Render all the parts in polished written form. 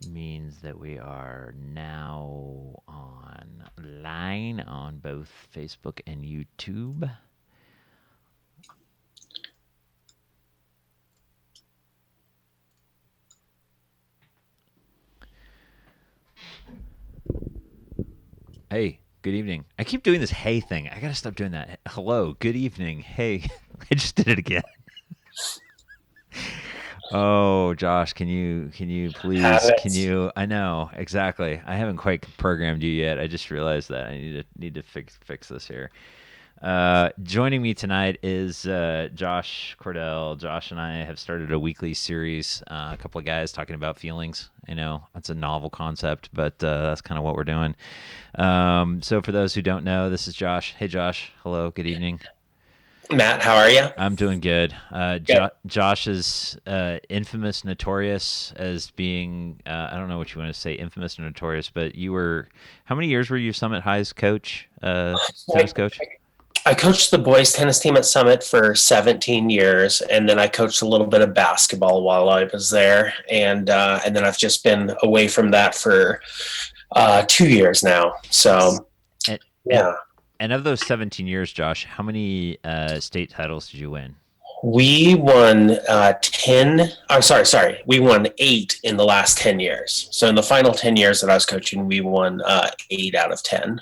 means that we are now online on both Facebook and YouTube. Hey, good evening. I keep doing this hey thing. I gotta stop doing that. Hello, good evening. Hey, I just did it again. Oh, Josh, can you please can Habits. you I know, exactly. I haven't quite programmed you yet. I just realized that. I need to fix this here. Joining me tonight is Josh Cordell. Josh and I have started a weekly series. A couple of guys talking about feelings. I know that's a novel concept, but that's kind of what we're doing. So for those who don't know, this is Josh. Hey, Josh. Hello. Good evening. Matt, how are you? I'm doing good. Good. Josh is infamous, notorious as being, I don't know what you want to say, infamous and notorious, but you were, how many years were you Summit High's coach, tennis I, coach? I coached the boys tennis team at Summit for 17 years, and then I coached a little bit of basketball while I was there, and then I've just been away from that for 2 years now. So And, and, yeah, and of those 17 years, Josh, how many state titles did you win? we won 10. I'm sorry, we won 8 in the last 10 years. So in the final 10 years that I was coaching, we won 8 out of 10.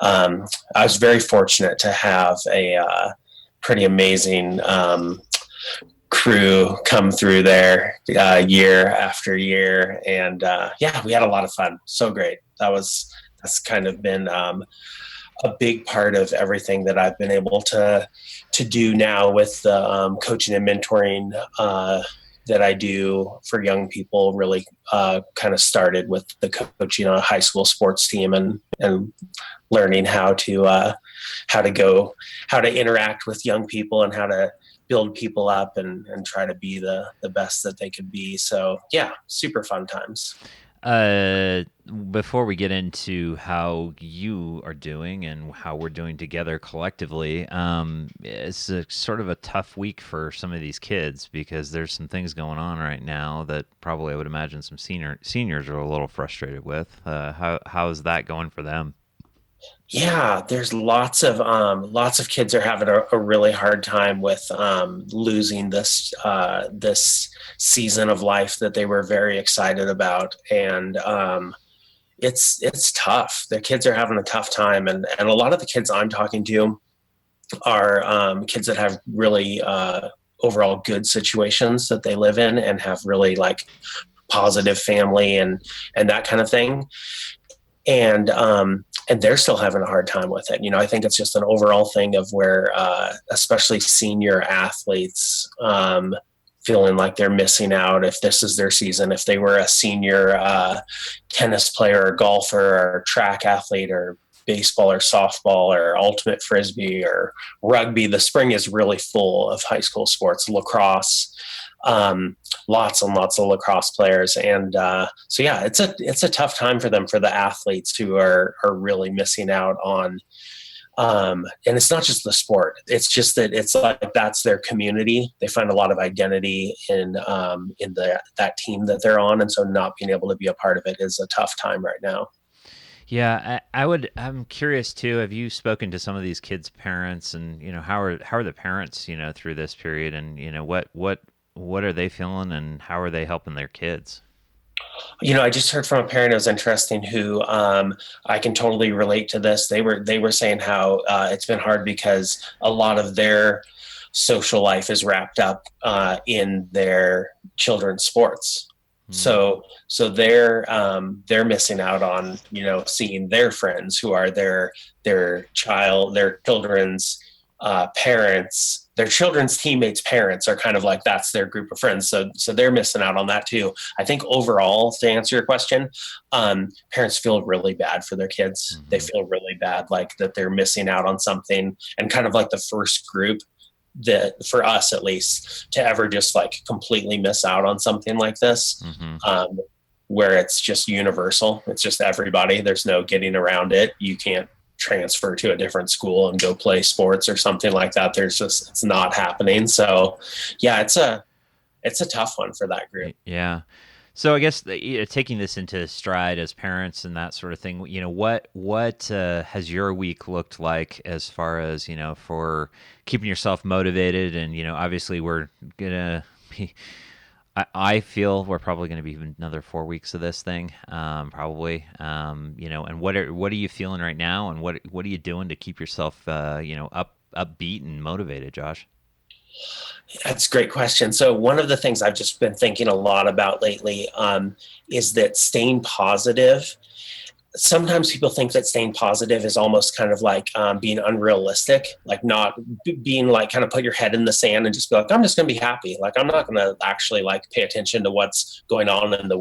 I was very fortunate to have a pretty amazing crew come through there year after year, and yeah, we had a lot of fun. So great. That's kind of been a big part of everything that I've been able to do now with the coaching and mentoring that I do for young people. Really kind of started with the coaching on a high school sports team, and learning how to go how to interact with young people and how to build people up and try to be the best that they could be. So yeah, super fun times. Uh, Before we get into how you are doing and how we're doing together collectively, it's a sort of a tough week for some of these kids because there's some things going on right now that probably I would imagine some seniors are a little frustrated with. How's that going for them? Yeah, there's lots of kids are having a really hard time with losing this season of life that they were very excited about, and it's tough. The kids are having a tough time, and a lot of the kids I'm talking to are kids that have really overall good situations that they live in and have really like positive family and that kind of thing, and they're still having a hard time with it. I think it's just an overall thing of where especially senior athletes feeling like they're missing out if this is their season. If they were a senior tennis player or golfer or track athlete or baseball or softball or ultimate frisbee or rugby, the spring is really full of high school sports. Lacrosse, lots and lots of lacrosse players, and so yeah, it's a tough time for them, for the athletes who are really missing out on. And it's not just the sport; it's just that it's like that's their community. They find a lot of identity in that team that they're on, and so not being able to be a part of it is a tough time right now. Yeah, I'm curious too. Have you spoken to some of these kids' parents, and how are the parents, through this period, and what are they feeling, and how are they helping their kids? I just heard from a parent. It was interesting. Who I can totally relate to this. They were saying how it's been hard because a lot of their social life is wrapped up in their children's sports. Hmm. So they're missing out on seeing their friends who are their children's parents, their children's teammates' parents are kind of like that's their group of friends. So they're missing out on that too. I think overall, to answer your question, parents feel really bad for their kids. They Hmm. feel really bad, like that they're missing out on something, and kind of like the first group that, for us at least, to ever just like completely miss out on something like this. Hmm. Where it's just universal. It's just everybody. There's no getting around it. You can't transfer to a different school and go play sports or something like that. It's not happening. So yeah, it's a tough one for that group. Yeah. So I guess taking this into stride as parents and that sort of thing, what has your week looked like as far as for keeping yourself motivated? And obviously we're gonna be. I feel we're probably going to be another 4 weeks of this thing, probably. And what are you feeling right now, and what are you doing to keep yourself, upbeat and motivated, Josh? That's a great question. So one of the things I've just been thinking a lot about lately is that staying positive. Sometimes people think that staying positive is almost kind of like being unrealistic, like not being like kind of put your head in the sand and just be like, I'm just going to be happy. Like I'm not going to actually like pay attention to what's going on in the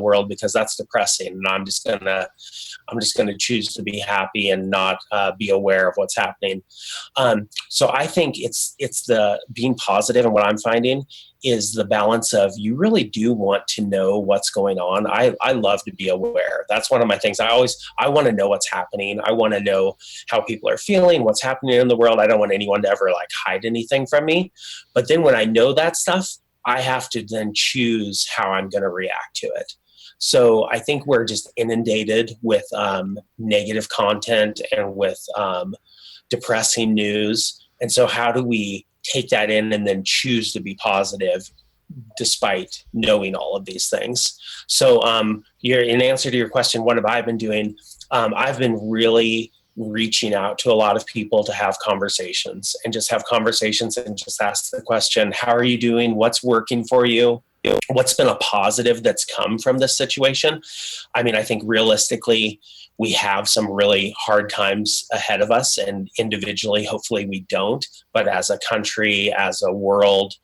world because that's depressing. And I'm just going to choose to be happy and not be aware of what's happening. So I think it's the being positive, and what I'm finding is the balance of you really do want to know what's going on. I love to be aware. That's one of my things. I want to know what's happening. I want to know how people are feeling, what's happening in the world. I don't want anyone to ever like hide anything from me. But then when I know that stuff, I have to then choose how I'm going to react to it. So I think we're just inundated with negative content and with depressing news. And so how do we take that in and then choose to be positive despite knowing all of these things? So in answer to your question, what have I been doing? I've been really reaching out to a lot of people to have conversations and just have conversations and just ask the question, how are you doing? What's working for you? What's been a positive that's come from this situation? I mean, I think realistically, we have some really hard times ahead of us, and individually, hopefully we don't. But as a country, as a world,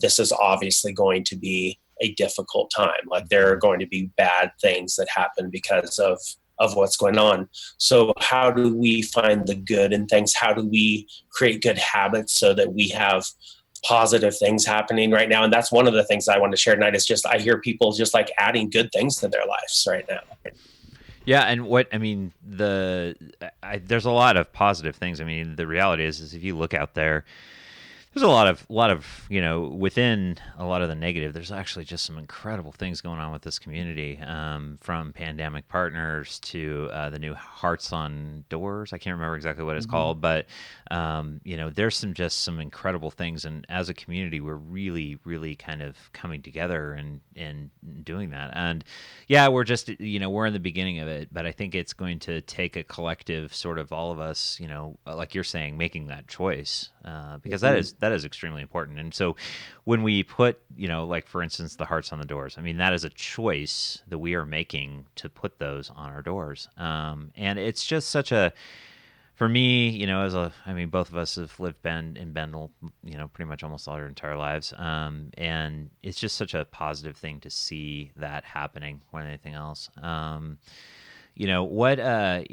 this is obviously going to be a difficult time. Like there are going to be bad things that happen because of what's going on. So how do we find the good in things? How do we create good habits so that we have positive things happening right now? And that's one of the things I want to share tonight is just I hear people just like adding good things to their lives right now. Yeah, and what I mean, there's a lot of positive things. I mean, the reality is if you look out there, there's a lot of within a lot of the negative. There's actually just some incredible things going on with this community, from pandemic partners to the new Hearts on Doors. I can't remember exactly what it's called, but there's some incredible things. And as a community, we're really, really kind of coming together and doing that. And yeah, we're just we're in the beginning of it, but I think it's going to take a collective sort of all of us, like you're saying, making that choice, because that is extremely important. And so when we put, like for instance, the hearts on the doors, I mean, that is a choice that we are making to put those on our doors. And it's just such a, for me, I mean, both of us have lived in Bendel, pretty much almost all our entire lives. And it's just such a positive thing to see that happening more than anything else. What I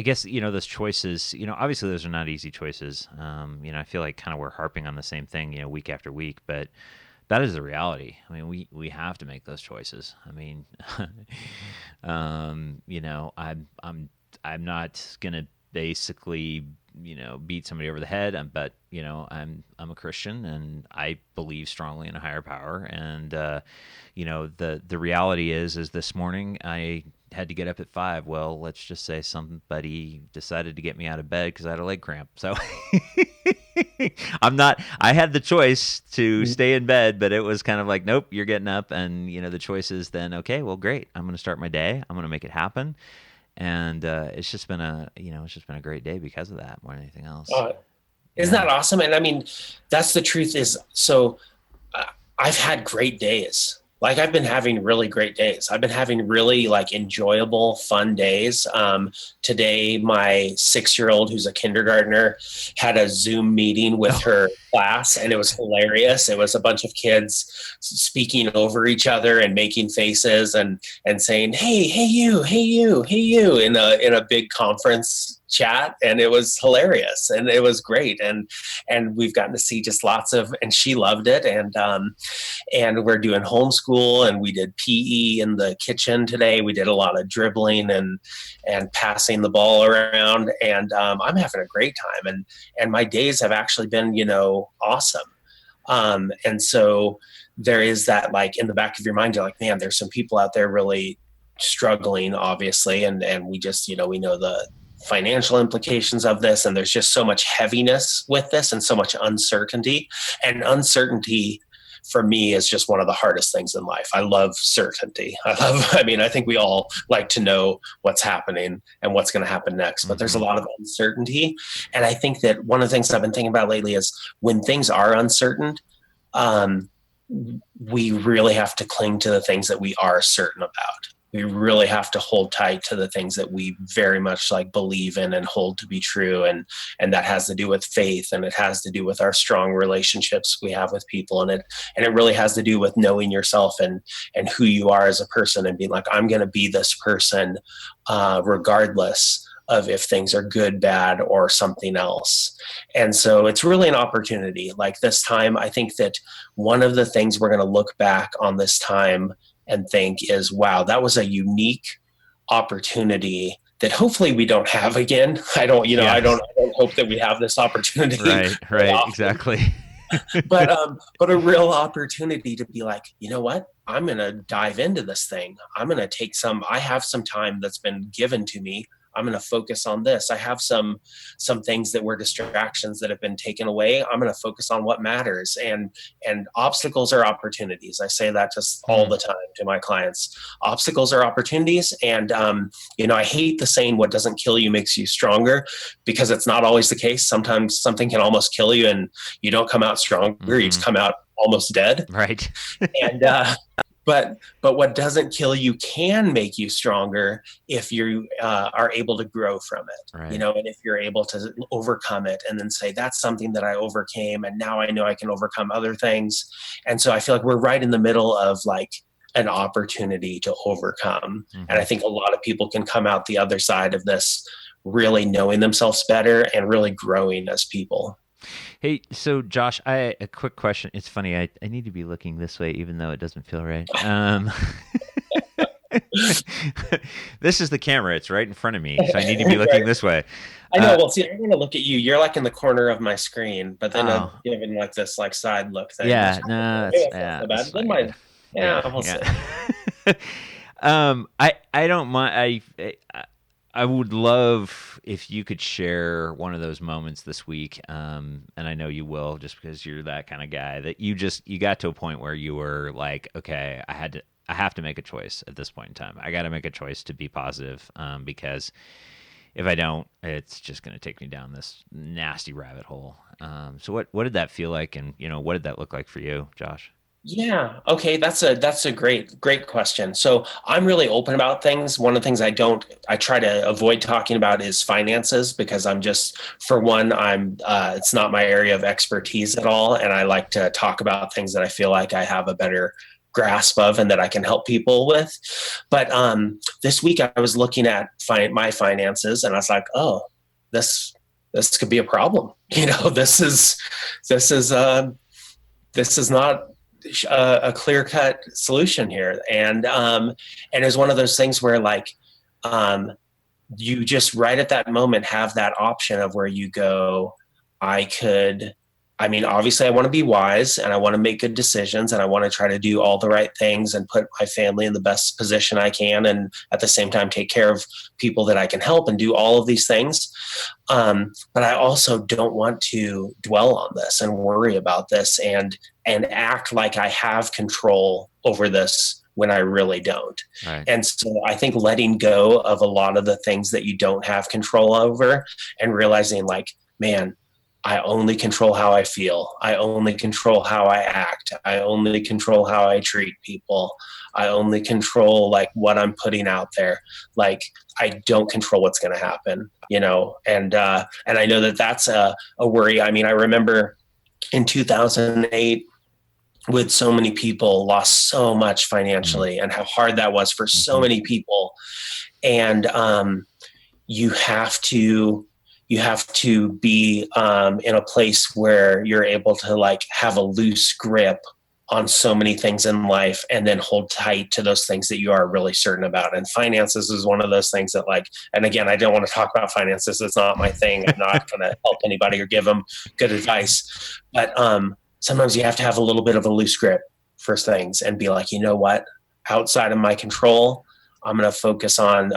guess those choices, obviously those are not easy choices. I feel like kind of we're harping on the same thing week after week, but that is the reality. I mean, we have to make those choices. I mean, I'm not gonna basically beat somebody over the head, but I'm a Christian and I believe strongly in a higher power. And the reality is this morning I had to get up at 5. Well, let's just say somebody decided to get me out of bed because I had a leg cramp. So I had the choice to stay in bed, but it was kind of like, nope, you're getting up. And the choice is then, okay, well, great, I'm going to start my day, I'm going to make it happen. And it's just been a great day because of that more than anything else. Uh, isn't Yeah. that awesome? And I mean, that's the truth is, so uh, I've had great days. Like I've been having really great days. I've been having really like enjoyable, fun days. Today, my 6-year old, who's a kindergartner, had a Zoom meeting with Oh, her class, and it was hilarious. It was a bunch of kids speaking over each other and making faces and saying, "Hey, hey you, hey you, hey you," in a big conference chat, and it was hilarious and it was great. And we've gotten to see just lots of, and she loved it. And we're doing homeschool, and we did PE in the kitchen today. We did a lot of dribbling and passing the ball around, and I'm having a great time. And my days have actually been awesome. And so there is that, like, in the back of your mind, you're like, man, there's some people out there really struggling, obviously. And we just, we know the financial implications of this. And there's just so much heaviness with this and so much uncertainty. And uncertainty for me is just one of the hardest things in life. I love certainty. I think we all like to know what's happening and what's going to happen next, but there's a lot of uncertainty. And I think that one of the things I've been thinking about lately is when things are uncertain, um, we really have to cling to the things that we are certain about. We really have to hold tight to the things that we very much like believe in and hold to be true. And that has to do with faith, and it has to do with our strong relationships we have with people. And it really has to do with knowing yourself and who you are as a person, and being like, I'm going to be this person, regardless of if things are good, bad, or something else. And so it's really an opportunity. Like this time, I think that one of the things we're going to look back on this time and think is, wow, that was a unique opportunity that hopefully we don't have again. I don't hope that we have this opportunity. Right, exactly. but a real opportunity to be like, you know what? I'm going to dive into this thing. I have some time that's been given to me. I'm going to focus on this. I have some things that were distractions that have been taken away. I'm going to focus on what matters. And obstacles are opportunities. I say that just all the time to my clients. Obstacles are opportunities. And, I hate the saying, what doesn't kill you makes you stronger, because it's not always the case. Sometimes something can almost kill you and you don't come out stronger. You just come out almost dead. Right. And, But what doesn't kill you can make you stronger if you are able to grow from it, right. And if you're able to overcome it and then say, that's something that I overcame, and now I know I can overcome other things. And so I feel like we're right in the middle of like an opportunity to overcome. And I think a lot of people can come out the other side of this really knowing themselves better and really growing as people. Hey, so Josh, a quick question. It's funny. I need to be looking this way, even though it doesn't feel right. This is the camera. It's right in front of me, so I need to be looking this way. I know. Well, see, I'm going to look at you. You're like in the corner of my screen, but then I'm giving like this like side look thing. Yeah, no, that's bad. We'll see. I don't mind. I would love if you could share one of those moments this week, and I know you will, just because you're that kind of guy, that you got to a point where you were like, okay, I have to make a choice at this point in time. I got to make a choice to be positive, because if I don't, it's just going to take me down this nasty rabbit hole. So what did that feel like, and what did that look like for you, Josh? Yeah. Okay. That's a great question. So I'm really open about things. One of the things I try to avoid talking about is finances, because for one, it's not my area of expertise at all. And I like to talk about things that I feel like I have a better grasp of and that I can help people with. But this week I was looking at my finances, and I was like, oh, this could be a problem. This is not a clear-cut solution here. And it's one of those things where like you just right at that moment have that option of where you go, obviously I want to be wise and I want to make good decisions and I want to try to do all the right things and put my family in the best position I can, and at the same time take care of people that I can help and do all of these things. But I also don't want to dwell on this and worry about this and act like I have control over this when I really don't. Right. And so I think letting go of a lot of the things that you don't have control over and realizing like, man, I only control how I feel. I only control how I act. I only control how I treat people. I only control like what I'm putting out there. Like I don't control what's going to happen, and I know that that's a worry. I mean, I remember in 2008, with so many people lost so much financially and how hard that was for so many people. And you have to be in a place where you're able to like have a loose grip on so many things in life and then hold tight to those things that you are really certain about. And finances is one of those things that like, and again, I don't want to talk about finances. It's not my thing. I'm not going to help anybody or give them good advice, but sometimes you have to have a little bit of a loose grip for things and be like, you know what, outside of my control, I'm going to focus on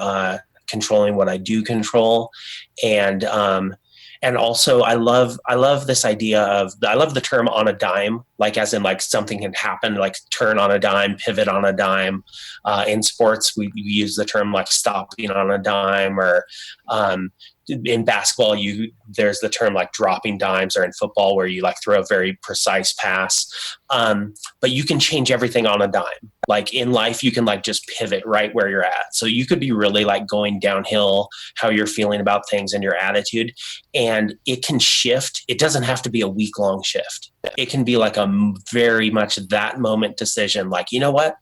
controlling what I do control. And and also I love this idea of, I love the term on a dime, like as in like something can happen, like turn on a dime, pivot on a dime. In sports, we use the term like stopping on a dime, or um, in basketball, there's the term like dropping dimes, or in football where you like throw a very precise pass. But you can change everything on a dime. Like in life, you can like just pivot right where you're at. So you could be really like going downhill, how you're feeling about things and your attitude, and it can shift. It doesn't have to be a week long shift. It can be like a very much that moment decision. Like, you know what?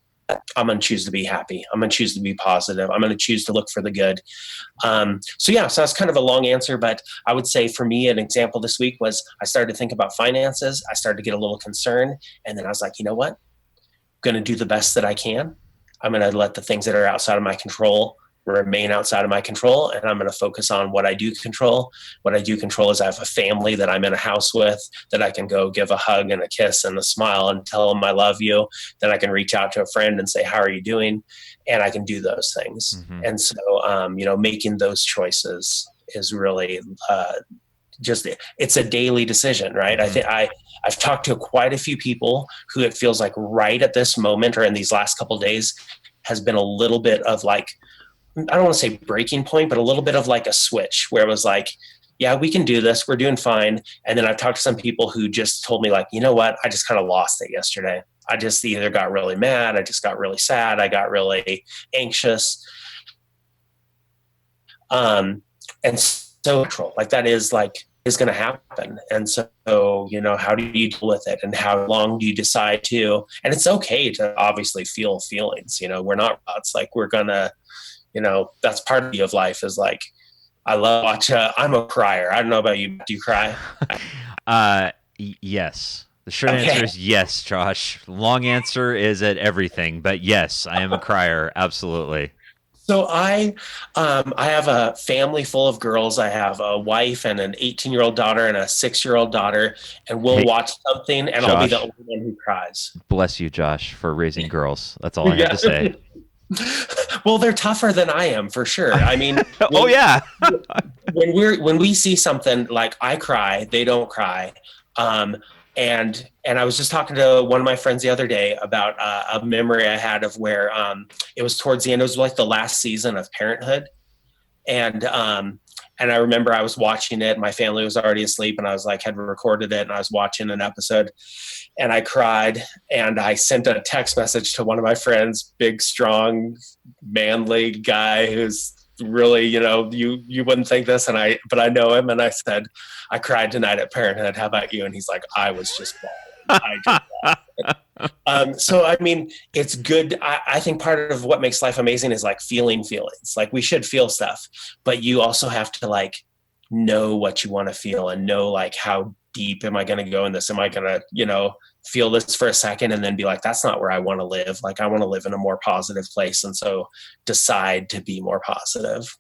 I'm going to choose to be happy. I'm going to choose to be positive. I'm going to choose to look for the good. So that's kind of a long answer, but I would say for me, an example this week was I started to think about finances. I started to get a little concerned, and then I was like, you know what? I'm going to do the best that I can. I'm going to let the things that are outside of my control remain outside of my control, and I'm going to focus on what I do control. What I do control is I have a family that I'm in a house with, that I can go give a hug and a kiss and a smile and tell them I love you. Then I can reach out to a friend and say, how are you doing? And I can do those things. Mm-hmm. And so making those choices is really just, it's a daily decision, right? Mm-hmm. I think I've talked to quite a few people who it feels like right at this moment or in these last couple of days has been a little bit of like, I don't want to say breaking point, but a little bit of like a switch where it was like, yeah, we can do this. We're doing fine. And then I've talked to some people who just told me like, you know what? I just kind of lost it yesterday. I just either got really mad. I just got really sad. I got really anxious. And so like that is going to happen. And so, how do you deal with it, and how long do you decide to, and it's okay to obviously feel feelings, we're not robots. Like we're gonna, that's part of life is like, I love watch. I'm a crier. I don't know about you. Do you cry? Yes. The short answer Okay. is yes, Josh. Long answer is at everything, but yes, I am a crier. Absolutely. So I have a family full of girls. I have a wife and an 18-year-old daughter and a 6-year-old daughter, and we'll Hey, watch something, and I'll be the Josh, only one who cries. bless you, Josh, for raising girls. That's all I have Yeah. to say. Well, they're tougher than I am for sure. I mean, Oh when yeah. when we see something like I cry, they don't cry. Um, and I was just talking to one of my friends the other day about a memory I had of where it was towards the end. It was like the last season of Parenthood, and I remember I was watching it. My family was already asleep, and I was like had recorded it, and I was watching an episode, and I cried, and I sent a text message to one of my friends, big, strong, manly guy who's really, you wouldn't think this, but I know him, and I said, I cried tonight at Parenthood. How about you? And he's like, I was just bawling. I just so I mean, it's good. I think part of what makes life amazing is like feeling feelings. Like we should feel stuff, but you also have to like know what you want to feel and know like how deep am I going to go in this? Am I going to, feel this for a second and then be like, that's not where I want to live. Like I want to live in a more positive place. And so decide to be more positive.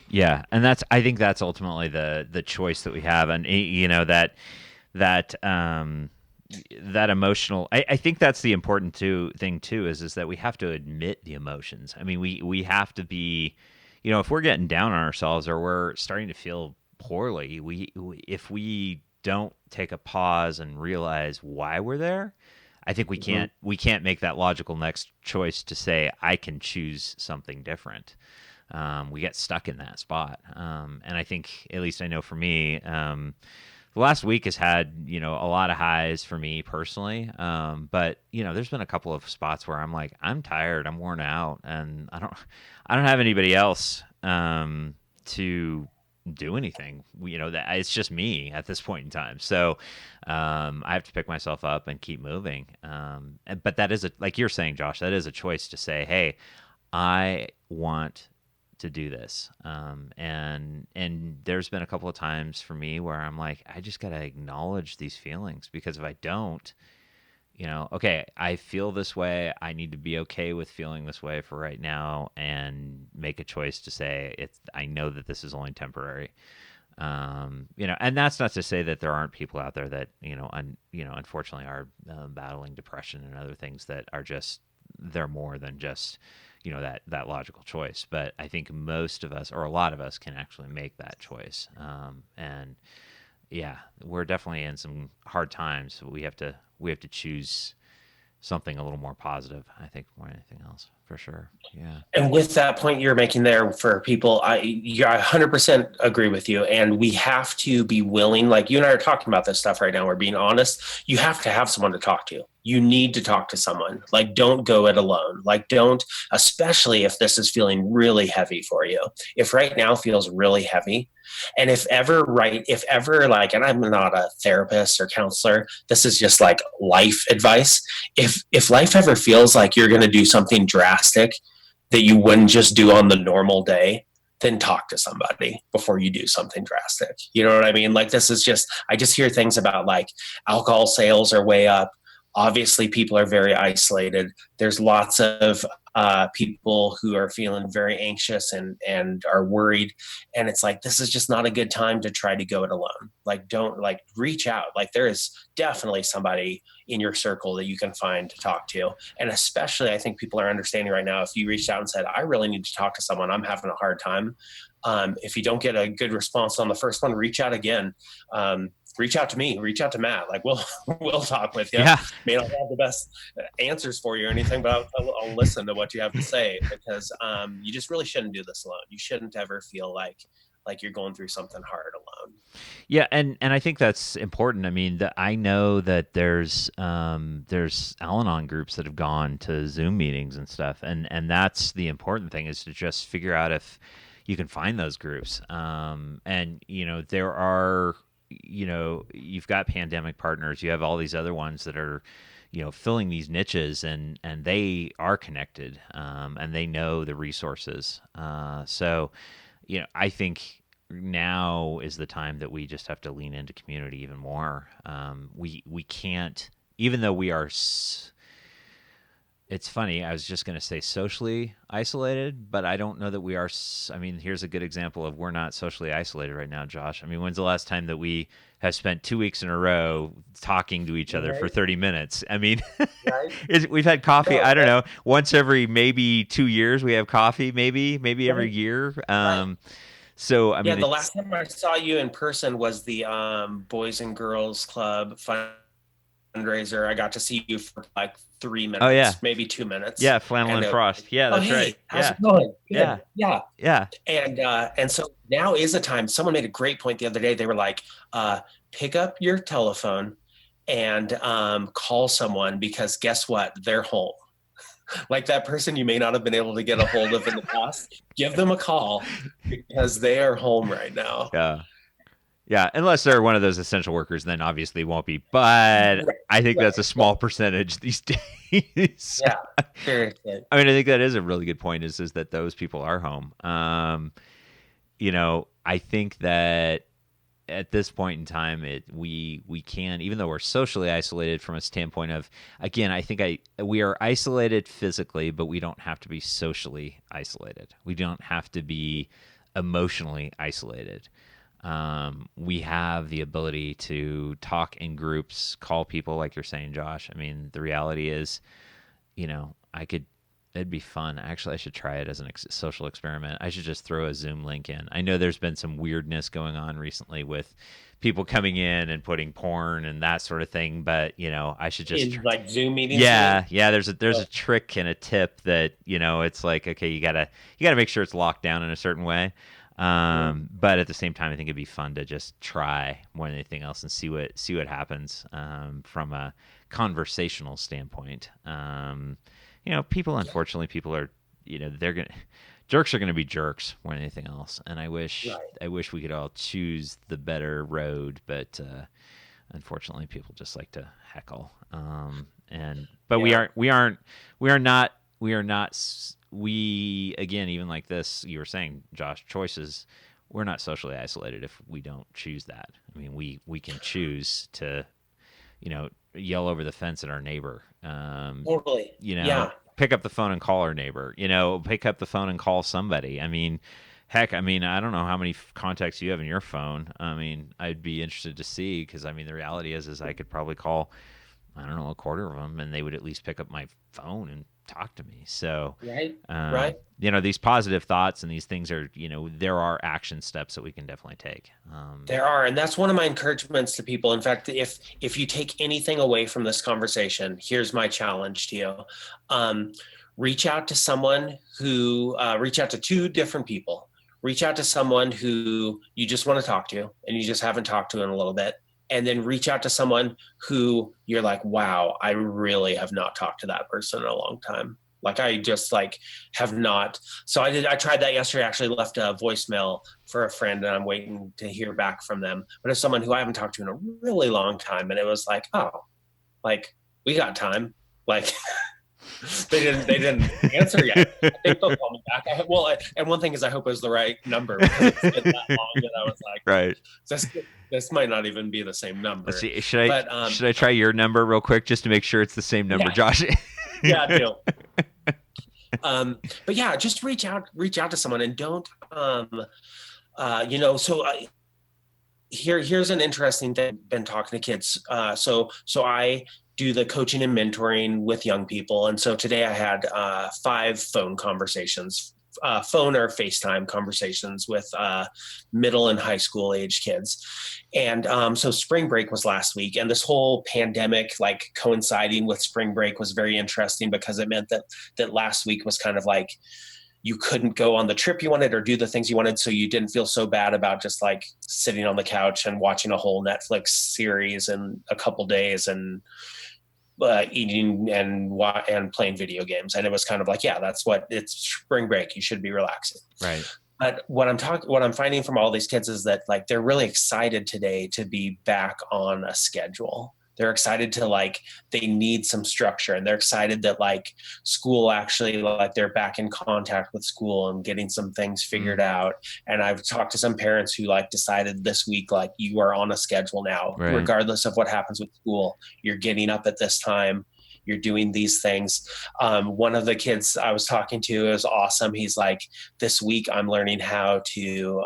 Yeah, and I think that's ultimately the choice that we have, and that that emotional. I think that's the important thing too is that we have to admit the emotions. I mean, we have to be, if we're getting down on ourselves or we're starting to feel poorly, if we don't take a pause and realize why we're there, I think Mm-hmm. we can't make that logical next choice to say I can choose something different. We get stuck in that spot. And I think, at least I know for me, the last week has had, a lot of highs for me personally. But, there's been a couple of spots where I'm like, I'm tired, I'm worn out, and I don't have anybody else to do anything. That it's just me at this point in time. So I have to pick myself up and keep moving. But that is like you're saying, Josh, that is a choice to say, hey, I want to do this. And there's been a couple of times for me where I'm like, I just gotta acknowledge these feelings, because if I don't, okay, I feel this way. I need to be okay with feeling this way for right now, and make a choice to say it's. I know that this is only temporary. And that's not to say that there aren't people out there that unfortunately are battling depression and other things that are just they're more than just that logical choice. But I think most of us, or a lot of us, can actually make that choice. And yeah, we're definitely in some hard times. We have to choose something a little more positive. I think more than anything else, for sure. Yeah. And with that point you're making there for people, I 100% agree with you. And we have to be willing, like you and I are talking about this stuff right now. We're being honest. You have to have someone to talk to. You need to talk to someone. Like, don't go it alone. Like, don't, especially if this is feeling really heavy for you. If right now feels really heavy, and if ever, like, and I'm not a therapist or counselor, this is just like life advice. If life ever feels like you're going to do something drastic that you wouldn't just do on the normal day, then talk to somebody before you do something drastic. You know what I mean? Like, this is just, I just hear things about like alcohol sales are way up. Obviously, people are very isolated. There's lots of people who are feeling very anxious and are worried. And it's like, this is just not a good time to try to go it alone. Like, don't, like, reach out. Like, there is definitely somebody in your circle that you can find to talk to. And especially, I think people are understanding right now, if you reached out and said, I really need to talk to someone, I'm having a hard time. If you don't get a good response on the first one, reach out again. Reach out to me, reach out to Matt. Like, we'll talk with you. Yeah. May not have the best answers for you or anything, but I'll listen to what you have to say, because you just really shouldn't do this alone. You shouldn't ever feel like you're going through something hard alone. Yeah, and I think that's important. I mean, I know that there's Al-Anon groups that have gone to Zoom meetings and stuff, and that's the important thing, is to just figure out if you can find those groups. And there are, you've got pandemic partners, you have all these other ones that are filling these niches, and they are connected, and they know the resources. So I think now is the time that we just have to lean into community even more. We can't, even though we are. It's funny. I was just going to say socially isolated, but I don't know that we are. I mean, here's a good example of we're not socially isolated right now, Josh. I mean, when's the last time that we have spent 2 weeks in a row talking to each other for Right. 30 minutes? I mean, Right. we've had coffee. No, I don't know, once every maybe 2 years we have coffee. Maybe every right. year. Right. So I Yeah, mean, the it's last time I saw you in person was the Boys and Girls Club fundraiser. I got to see you for like three oh yeah, minutes, maybe 2 minutes. yeah, flannel And and it was like, frost. Yeah, oh, that's right. hey, how's Yeah, it going? yeah, Good. Yeah. yeah. And so now is a time. Someone made a great point the other day. They were like, pick up your telephone and call someone, because guess what? They're home. Like, that person you may not have been able to get a hold of in the past, give them a call, because they are home right now. Yeah. Yeah, unless they're one of those essential workers, then obviously won't be. But Right, I think that's right, a small percentage these days. yeah, seriously. I mean, I think that is a really good point. Is that those people are home. I think that at this point in time, we can, even though we're socially isolated from a standpoint of, again, I think we are isolated physically, but we don't have to be socially isolated. We don't have to be emotionally isolated. We have the ability to talk in groups, call people, like you're saying, Josh. I mean, the reality is, I could. It'd be fun. Actually, I should try it as an social experiment. I should just throw a Zoom link in. I know there's been some weirdness going on recently with people coming in and putting porn and that sort of thing, but I should just. In like Zoom meetings, you mean? Yeah, yeah. There's a Oh, trick and a tip that it's like, okay, you gotta make sure it's locked down in a certain way. mhm. But at the same time, I think it'd be fun to just try more than anything else and see what happens, from a conversational standpoint. People, unfortunately, people are, they're gonna jerks are gonna be jerks more than anything else. And I wish Right. I wish we could all choose the better road, but unfortunately, people just like to heckle. But we Yeah. aren't we aren't we are not we are not we again, even like this you were saying, Josh, choices. We're not socially isolated if we don't choose that. I mean, we can choose to yell over the fence at our neighbor. Totally. Yeah. Pick up the phone and call our neighbor. Pick up the phone and call somebody. I mean, Heck, I mean, I don't know how many contacts you have in your phone. I mean, I'd be interested to see because I mean, the reality is I could probably call, I don't know, a quarter of them, and they would at least pick up my phone and talk to me. So, Right. Right. these positive thoughts and these things are, there are action steps that we can definitely take. There are, and that's one of my encouragements to people. In fact, if you take anything away from this conversation, here's my challenge to you: um, reach out to someone who reach out to two different people. Reach out to someone who you just want to talk to, and you just haven't talked to in a little bit, and then reach out to someone who you're like, wow, I really have not talked to that person in a long time. Like I just like have not. So I tried that yesterday. I actually left a voicemail for a friend and I'm waiting to hear back from them. But it's someone who I haven't talked to in a really long time. And it was like, oh, like we got time. Like they didn't answer yet. I think they'll call me back. And one thing is I hope it was the right number because it's been that long that I was like, Right. this might not even be the same number. Let's see. Should I try your number real quick just to make sure it's the same number, yeah. Josh? Yeah, I do. But yeah, just reach out to someone and don't, here's an interesting thing. Been talking to kids. So I do the coaching and mentoring with young people. And so today I had 5 phone conversations, phone or FaceTime conversations with middle and high school age kids. And so spring break was last week, and this whole pandemic, like coinciding with spring break, was very interesting because it meant that last week was kind of like you couldn't go on the trip you wanted or do the things you wanted. So you didn't feel so bad about just like sitting on the couch and watching a whole Netflix series in a couple days and eating and playing video games. And it was kind of like, yeah, that's what it's spring break. You should be relaxing. Right. But what I'm finding from all these kids is that like, they're really excited today to be back on a schedule. They're excited to like, they need some structure, and they're excited that like school actually, like they're back in contact with school and getting some things figured out. And I've talked to some parents who like decided this week, like you are on a schedule now, right. Regardless of what happens with school, you're getting up at this time. You're doing these things. One of the kids I was talking to is awesome. He's like, this week I'm learning how to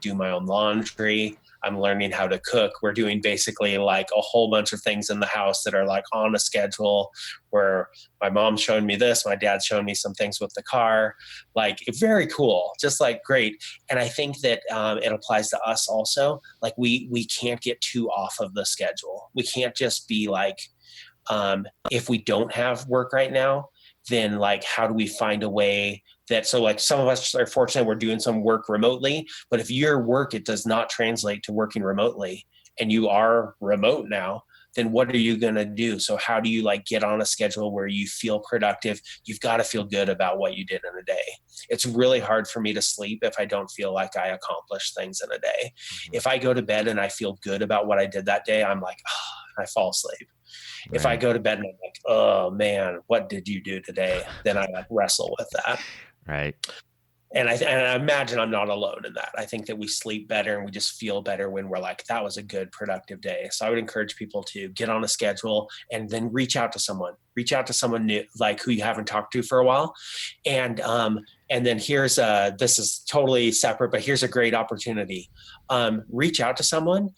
do my own laundry. I'm learning how to cook. We're doing basically like a whole bunch of things in the house that are like on a schedule, where my mom's showing me this, my dad's showing me some things with the car. Like very cool, just like great. And I think that it applies to us also. Like we can't get too off of the schedule. We can't just be like, if we don't have work right now, then like, how do we find a way that, so like some of us are fortunate we're doing some work remotely, but if your work, it does not translate to working remotely and you are remote now, then what are you going to do? So how do you like get on a schedule where you feel productive? You've got to feel good about what you did in a day. It's really hard for me to sleep if I don't feel like I accomplished things in a day. Mm-hmm. If I go to bed and I feel good about what I did that day, I'm like, oh, I fall asleep. Right. If I go to bed and I'm like, oh man, what did you do today? Then I like wrestle with that. Right. And I imagine I'm not alone in that. I think that we sleep better and we just feel better when we're like, that was a good, productive day. So I would encourage people to get on a schedule and then reach out to someone new, like who you haven't talked to for a while. And then here's this is totally separate, but here's a great opportunity. Reach out to someone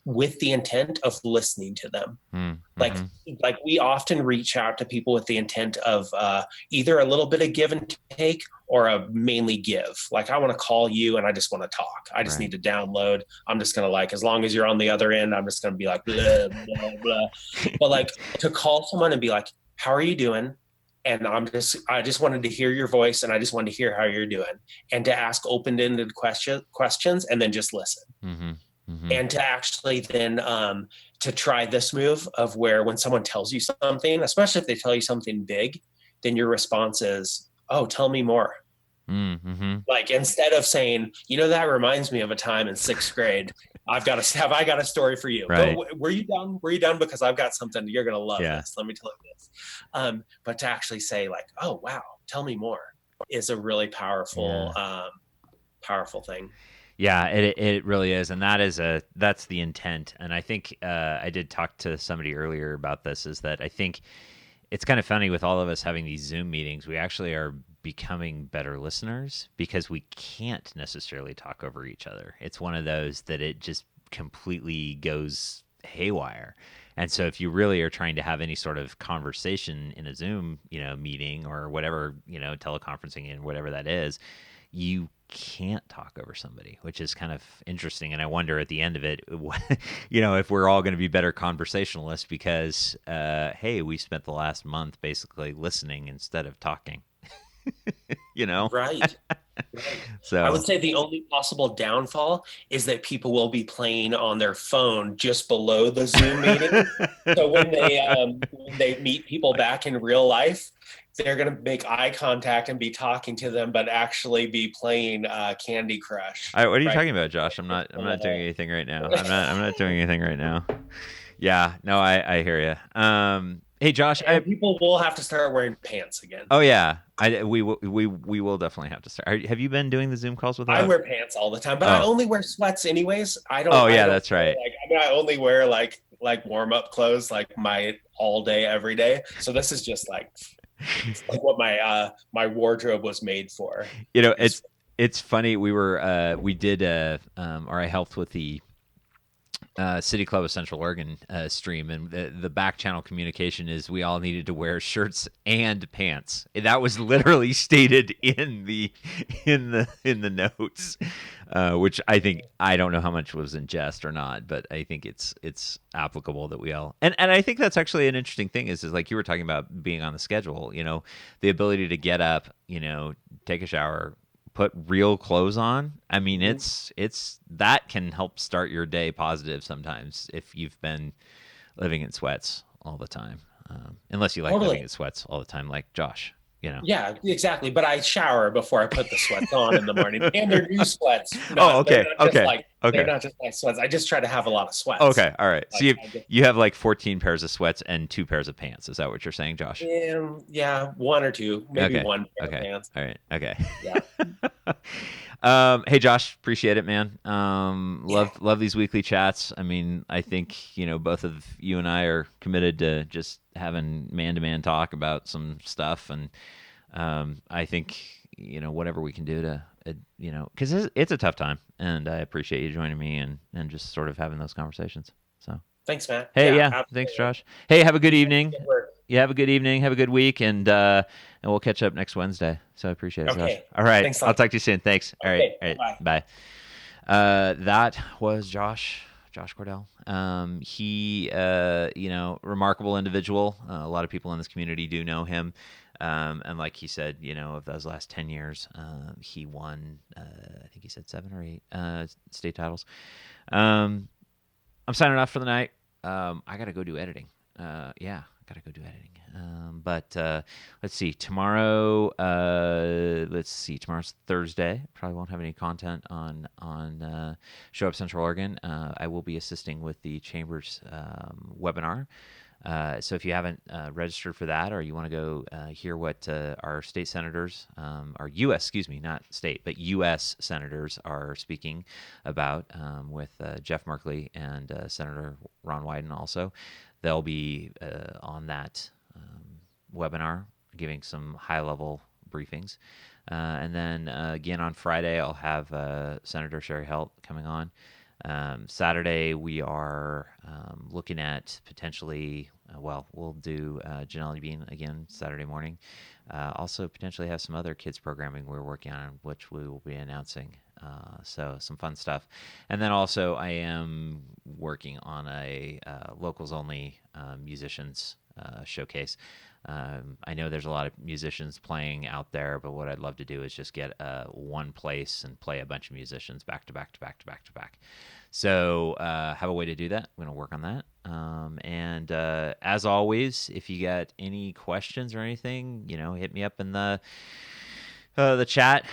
with the intent of listening to them. Mm-hmm. Like we often reach out to people with the intent of either a little bit of give and take or a mainly give. Like I want to call you and I just want to talk. I just need to download. I'm just going to like, as long as you're on the other end, I'm just going to be like, blah, blah, blah. But like to call someone and be like, how are you doing? And I just wanted to hear your voice and I just wanted to hear how you're doing, and to ask open-ended questions and then just listen. Mm-hmm. Mm-hmm. And to actually then to try this move of where when someone tells you something, especially if they tell you something big, then your response is, oh, tell me more. Mm-hmm. Like instead of saying, that reminds me of a time in 6th grade. I got a story for you. Right. Were you done? Because I've got something you're going to love. Yeah. This. Let me tell you this. But to actually say like, oh, wow, tell me more is a really powerful, powerful thing. Yeah, it really is, and that's the intent. And I think I did talk to somebody earlier about this. Is that I think it's kind of funny with all of us having these Zoom meetings. We actually are becoming better listeners because we can't necessarily talk over each other. It's one of those that it just completely goes haywire. And so if you really are trying to have any sort of conversation in a Zoom, meeting or whatever, teleconferencing and whatever that is, you can't talk over somebody, which is kind of interesting. And I wonder at the end of it, if we're all going to be better conversationalists because, hey, we spent the last month basically listening instead of talking, you know? Right. Right. I So, would say the only possible downfall is that people will be playing on their phone just below the Zoom meeting. So when they meet people back in real life, they're going to make eye contact and be talking to them, but actually be playing Candy Crush. what are you Right. talking about, Josh? I'm not doing anything right now. I'm not doing anything right now. Yeah, no, I hear you. Hey, Josh, And people will have to start wearing pants again. oh yeah, we will definitely have to start. Have you been doing the Zoom calls I without? wear pants all the time, but I Oh, only wear sweats anyways. oh I yeah, don't that's wear right. I only wear like warm up clothes like my all day every day. So this is just like what my wardrobe was made for. You know, Is it's funny. We did or I helped with the City Club of Central Oregon stream, and the back channel communication is we all needed to wear shirts and pants. That was literally stated in the notes, which I don't know how much was in jest or not, but I think it's applicable that we all and I think that's actually an interesting thing is like you were talking about being on the schedule. The ability to get up, take a shower, put real clothes on. I mean, it's that can help start your day positive sometimes if you've been living in sweats all the time. Unless you like living totally. in sweats all the time, like Josh. Yeah, exactly. But I shower before I put the sweats on in the morning, and they're new sweats. Oh, Not okay, okay, they're okay, not just like sweats. I just try to have a lot of sweats. okay. All right. So Like you I just you have like 14 pairs of sweats and 2 pairs of pants. Is that what you're saying, Josh? yeah, one or two, maybe Okay. one pair of Okay. pants. All right. Okay. Yeah, Hey Josh, appreciate it, man. yeah. Love these weekly chats. I mean, I think both of you and I are committed to just having man to man talk about some stuff, and I think whatever we can do to because it's a tough time, and I appreciate you joining me and just sort of having those conversations. So Thanks, Matt. hey, Yeah, yeah, thanks, absolutely. Josh. Hey, have a good evening. Good work. Yeah, have a good evening. Have a good week, and we'll catch up next Wednesday. So I appreciate it, Josh. Okay. All right, Thanks a I'll lot. talk to you soon. Thanks. All right, Okay. all Bye right, bye. bye. That was Josh Cordell. He, remarkable individual. A lot of people in this community do know him. And like he said, of those last 10 years, he won, I think he said 7 or 8 state titles. Um, I'm signing off for the night. I got to go do editing. Yeah, I got to go do editing. But let's see. Tomorrow's Thursday. Probably won't have any content on Show Up Central Oregon. I will be assisting with the Chamber's webinar. So if you haven't registered for that, or you want to go hear what our state senators, our U.S. excuse me, not state, but U.S. senators are speaking about with Jeff Merkley and Senator Ron Wyden also, they'll be on that webinar giving some high-level briefings. And then again on Friday, I'll have Senator Sherry Helt coming on. Saturday, we are looking at potentially, we'll do Janelle Bean again Saturday morning. Also, potentially have some other kids programming we're working on, which we will be announcing. So, some fun stuff. And then also, I am working on a locals only musicians showcase. I know there's a lot of musicians playing out there, but what I'd love to do is just get one place and play a bunch of musicians back to back to back to back to back. So have a way to do that. I'm going to work on that. And as always, if you got any questions or anything, hit me up in the chat.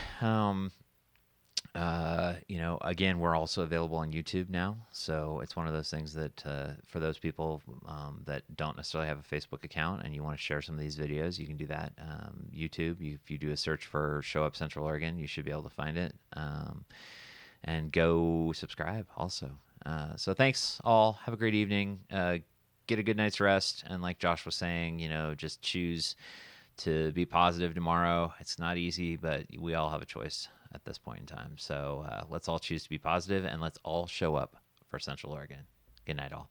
Again, we're also available on YouTube now. So it's one of those things that for those people that don't necessarily have a Facebook account and you want to share some of these videos, you can do that. YouTube, if you do a search for Show Up Central Oregon, you should be able to find it. And go subscribe also. So thanks all. Have a great evening. Get a good night's rest. And like Josh was saying, just choose to be positive tomorrow. It's not easy, but we all have a choice at this point in time. So let's all choose to be positive and let's all show up for Central Oregon. Good night, all.